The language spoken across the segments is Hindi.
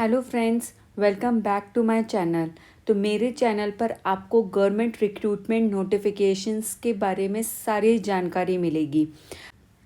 Hello friends, welcome back to my channel. तो मेरे चैनल पर आपको गवर्नमेंट रिक्रूटमेंट नोटिफिकेशंस के बारे में सारी जानकारी मिलेगी।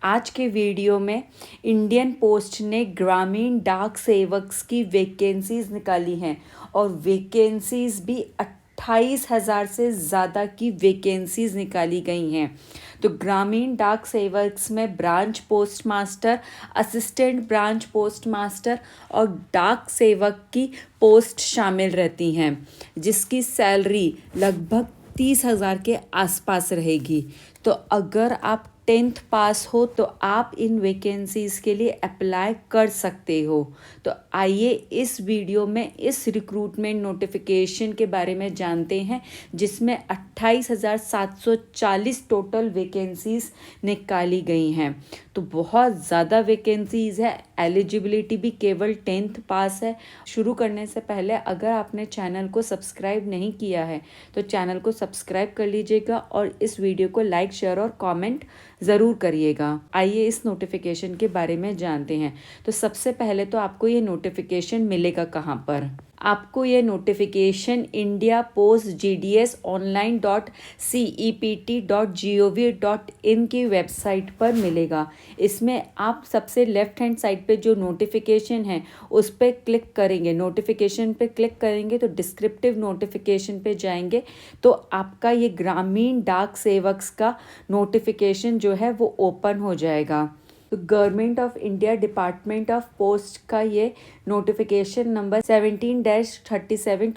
आज के वीडियो में इंडियन पोस्ट ने ग्रामीण डाक सेवक्स की वैकेंसीज निकाली हैं और वैकेंसीज भी 28,000 से ज़्यादा की वैकेंसीज निकाली गई हैं। तो ग्रामीण डाक सेवक्स में branch post master, assistant branch post master और डाक सेवक की पोस्ट शामिल रहती हैं, जिसकी सैलरी लगभग 30,000 के आसपास रहेगी। तो अगर आप 10th पास हो तो आप इन वैकेंसीज़ के लिए अप्लाई कर सकते हो। तो आइए इस वीडियो में इस रिक्रूटमेंट नोटिफिकेशन के बारे में जानते हैं, जिसमें 28,740 टोटल वैकेंसीज़ निकाली गई हैं। तो बहुत ज़्यादा वैकेंसीज़ है। एलिजिबिलिटी भी केवल 10th पास है। शुरू करने से पहले अगर आपने चैनल को सब्सक्राइब नहीं किया है तो चैनल को सब्सक्राइब कर लीजिएगा और इस वीडियो को लाइक, शेयर और कमेंट ज़रूर करिएगा। आइए इस नोटिफिकेशन के बारे में जानते हैं। तो सबसे पहले तो आपको ये नोटिफिकेशन मिलेगा कहाँ पर? आपको ये नोटिफिकेशन इंडिया पोस्ट gds.online.cept.gov.in की वेबसाइट पर मिलेगा। इसमें आप सबसे लेफ्ट हैंड साइड पे जो नोटिफिकेशन है उस पर क्लिक करेंगे। नोटिफिकेशन पे क्लिक करेंगे तो डिस्क्रिप्टिव नोटिफिकेशन पे जाएंगे तो आपका ये ग्रामीण डाक सेवक्स का नोटिफिकेशन जो है वो ओपन हो जाएगा। तो government of India department of post का ये नोटिफिकेशन नंबर 17-37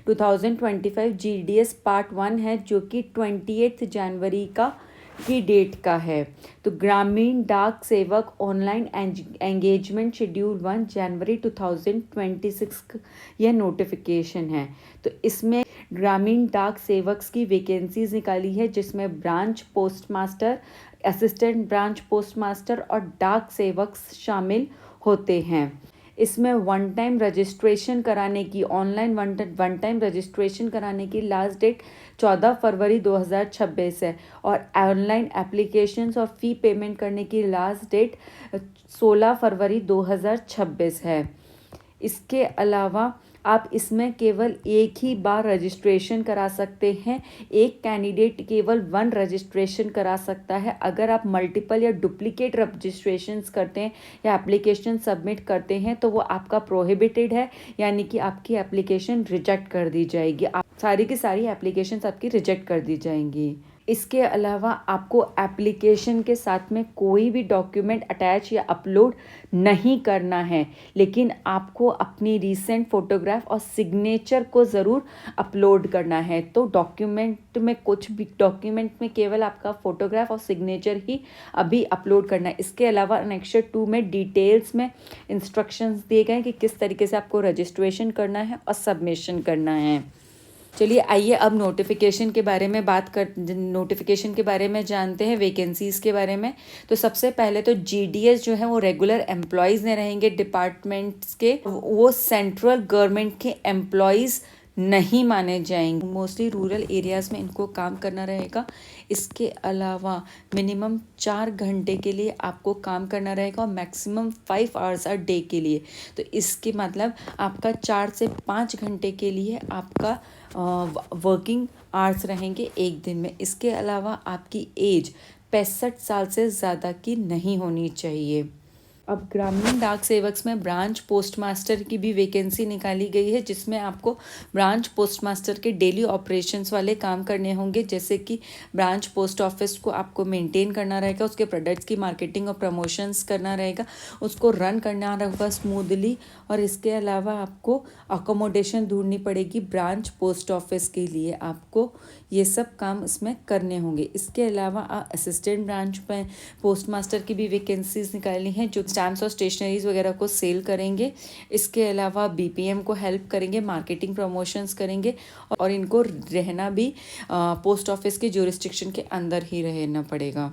2025 GDS पार्ट 1 है, जो कि 28 जनवरी की डेट का है। तो ग्रामीण डाक सेवक ऑनलाइन एंगेजमेंट शेड्यूल 1 जनवरी 2026 यह नोटिफिकेशन है। तो इसमें ग्रामीण डाक सेवक्स की वैकेंसीज निकाली है, जिसमें branch post master, assistant branch post master और डाक सेवक शामिल होते हैं। इसमें वन टाइम रजिस्ट्रेशन कराने की वन टाइम रजिस्ट्रेशन कराने की लास्ट डेट 14 फरवरी 2026 है और ऑनलाइन एप्लीकेशंस और फ़ी पेमेंट करने की लास्ट डेट 16 फरवरी 2026 है। इसके अलावा आप इसमें केवल एक ही बार रजिस्ट्रेशन करा सकते हैं। एक कैंडिडेट केवल 1 रजिस्ट्रेशन करा सकता है। अगर आप मल्टीपल या डुप्लीकेट रजिस्ट्रेशंस करते हैं या एप्लीकेशन सबमिट करते हैं तो वो आपका प्रोहिबिटेड है, यानी कि आपकी एप्लीकेशन रिजेक्ट कर दी जाएगी। आप सारी की सारी एप्लीकेशंस आपकी रिजेक्ट कर दी जाएंगी। इसके अलावा आपको एप्लीकेशन के साथ में कोई भी डॉक्यूमेंट अटैच या अपलोड नहीं करना है, लेकिन आपको अपनी रीसेंट फोटोग्राफ और सिग्नेचर को ज़रूर अपलोड करना है। तो डॉक्यूमेंट में केवल आपका फोटोग्राफ और सिग्नेचर ही अभी अपलोड करना है। इसके अलावा अनेक्सर 2 में डिटेल्स में इंस्ट्रक्शंस दिए गए हैं कि किस तरीके से आपको रजिस्ट्रेशन करना है और सबमिशन करना है। चलिए आइए अब नोटिफिकेशन के बारे में जानते हैं, वैकेंसीज़ के बारे में। तो सबसे पहले तो जीडीएस जो है वो रेगुलर एम्प्लॉयज़ ने रहेंगे डिपार्टमेंट्स के, वो सेंट्रल गवर्नमेंट के एम्प्लॉयज़ नहीं माने जाएंगे। मोस्टली रूरल एरियाज़ में इनको काम करना रहेगा। इसके अलावा मिनिमम 4 घंटे के लिए आपको काम करना रहेगा और मैक्सिमम 5 आवर्स अ डे के लिए। तो इसके मतलब आपका 4 से 5 घंटे के लिए आपका वर्किंग आवर्स रहेंगे एक दिन में। इसके अलावा आपकी एज 65 साल से ज़्यादा की नहीं होनी चाहिए। अब ग्रामीण डाक सेवक्स में ब्रांच पोस्ट मास्टर की भी वैकेंसी निकाली गई है, जिसमें आपको ब्रांच पोस्ट मास्टर के डेली ऑपरेशंस वाले काम करने होंगे, जैसे कि ब्रांच पोस्ट ऑफिस को आपको मेंटेन करना रहेगा, उसके प्रोडक्ट्स की मार्केटिंग और प्रमोशंस करना रहेगा, उसको रन करना रहेगा स्मूथली। और इसके अलावा आपको अकोमोडेशन ढूंढनी पड़ेगी ब्रांच पोस्ट ऑफिस के लिए। आपको ये सब काम इसमें करने होंगे। इसके अलावा असिस्टेंट ब्रांच पोस्ट मास्टर की भी वैकेंसीज निकाली हैं, जो स्टैम्प्स और स्टेशनरीज वगैरह को सेल करेंगे। इसके अलावा बीपीएम को हेल्प करेंगे, मार्केटिंग प्रमोशंस करेंगे और इनको रहना भी पोस्ट ऑफिस के ज्यूरिस्डिक्शन के अंदर ही रहना पड़ेगा।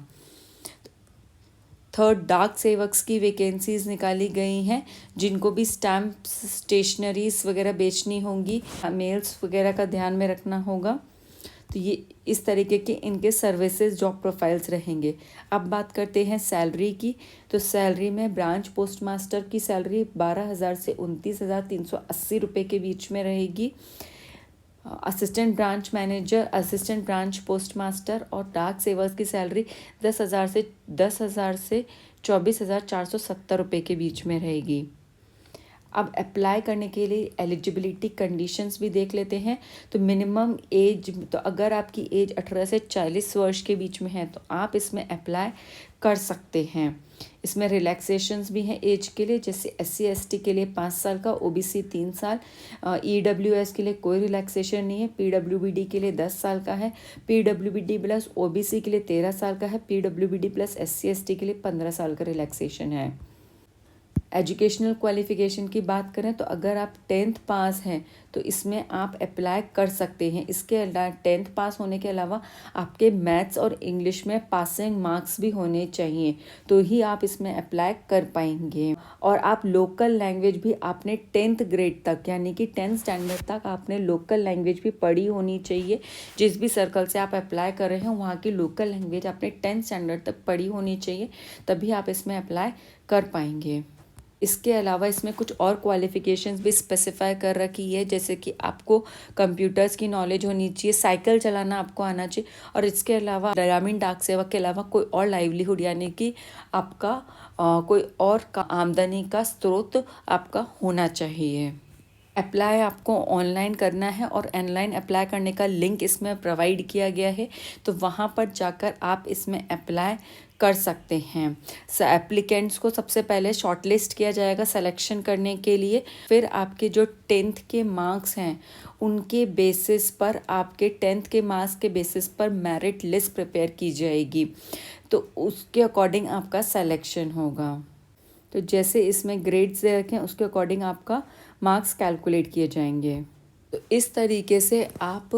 थर्ड, डाक सेवक्स की वैकेंसीज निकाली गई हैं, जिनको भी स्टैम्प्स, स्टेशनरीज वगैरह बेचनी होंगी, मेल्स वगैरह का ध्यान में रखना होगा। तो ये इस तरीके के इनके सर्विसेज जॉब प्रोफाइल्स रहेंगे। अब बात करते हैं सैलरी की। तो सैलरी में ब्रांच पोस्ट मास्टर की सैलरी 12,000 से 29,380 रुपये के बीच में रहेगी। Assistant branch manager, assistant branch post master और डाक सेवर्स की सैलरी 10,000 से 24,470 रुपये के बीच में रहेगी। अब अप्लाई करने के लिए एलिजिबिलिटी कंडीशंस भी देख लेते हैं। तो मिनिमम एज, तो अगर आपकी एज 18 से 40 वर्ष के बीच में है तो आप इसमें अप्लाई कर सकते हैं। इसमें रिलैक्सेशंस भी हैं एज के लिए, जैसे SC/ST के लिए 5 साल का, OBC 3 साल, EWS के लिए कोई रिलैक्सेशन नहीं है, PWBD के लिए 10 साल का है, PWBD प्लस OBC के लिए 13 साल का है, PWBD प्लस SC/ST के लिए 15 साल का रिलैक्सेशन है। एजुकेशनल क्वालिफ़िकेशन की बात करें तो अगर आप 10th पास हैं तो इसमें आप अप्लाई कर सकते हैं। इसके अलावा 10th पास होने के अलावा आपके मैथ्स और इंग्लिश में पासिंग मार्क्स भी होने चाहिए, तो ही आप इसमें अप्लाई कर पाएंगे। और आप लोकल लैंग्वेज भी आपने 10th ग्रेड तक, यानी कि 10th स्टैंडर्ड तक आपने लोकल लैंग्वेज भी पढ़ी होनी चाहिए। जिस भी सर्कल से आप अप्लाई कर रहे हैं वहाँ की लोकल लैंग्वेज आपने 10th स्टैंडर्ड तक पढ़ी होनी चाहिए, तभी आप इसमें अप्लाई कर पाएंगे। इसके अलावा इसमें कुछ और क्वालिफ़िकेशंस भी स्पेसिफाई कर रखी है, जैसे कि आपको कंप्यूटर्स की नॉलेज होनी चाहिए, साइकिल चलाना आपको आना चाहिए, और इसके अलावा ग्रामीण डाक सेवक के अलावा कोई और लाइवलीहुड, यानी कि आपका कोई और का आमदनी का स्रोत आपका होना चाहिए। अप्लाई आपको ऑनलाइन करना है और ऑनलाइन अप्लाई करने का लिंक इसमें प्रोवाइड किया गया है, तो वहाँ पर जाकर आप इसमें अप्लाई कर सकते हैं। एप्लीकेंट्स को सबसे पहले शॉर्टलिस्ट किया जाएगा सिलेक्शन करने के लिए, फिर आपके जो 10th के मार्क्स हैं उनके बेसिस पर, आपके 10th के मार्क्स के बेसिस पर मेरिट लिस्ट प्रिपेयर की जाएगी, तो उसके अकॉर्डिंग आपका सिलेक्शन होगा। तो जैसे इसमें ग्रेड्स दे रखे हैं उसके अकॉर्डिंग आपका मार्क्स कैलकुलेट किए जाएंगे। तो इस तरीके से आप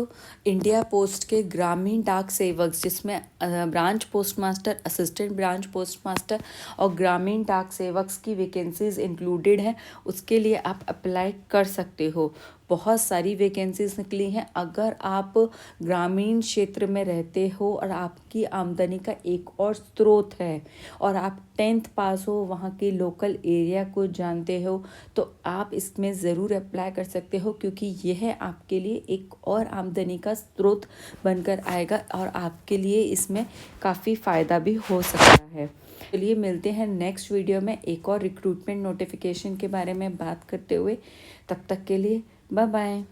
इंडिया पोस्ट के ग्रामीण डाक सेवक, जिसमें branch post master, assistant branch post master और ग्रामीण डाक सेवक्स की वैकेंसीज इंक्लूडेड हैं, उसके लिए आप अप्लाई कर सकते हो। बहुत सारी वैकेंसीज निकली हैं। अगर आप ग्रामीण क्षेत्र में रहते हो और आपकी आमदनी का एक और स्रोत है और आप 10th पास हो, वहाँ के लोकल एरिया को जानते हो, तो आप इसमें ज़रूर अप्लाई कर सकते हो, क्योंकि यह आपके लिए एक और आमदनी का स्रोत बनकर आएगा और आपके लिए इसमें काफ़ी फ़ायदा भी हो सकता है। चलिए मिलते हैं नेक्स्ट वीडियो में एक और रिक्रूटमेंट नोटिफिकेशन के बारे में बात करते हुए। तब तक के लिए बाय बाय।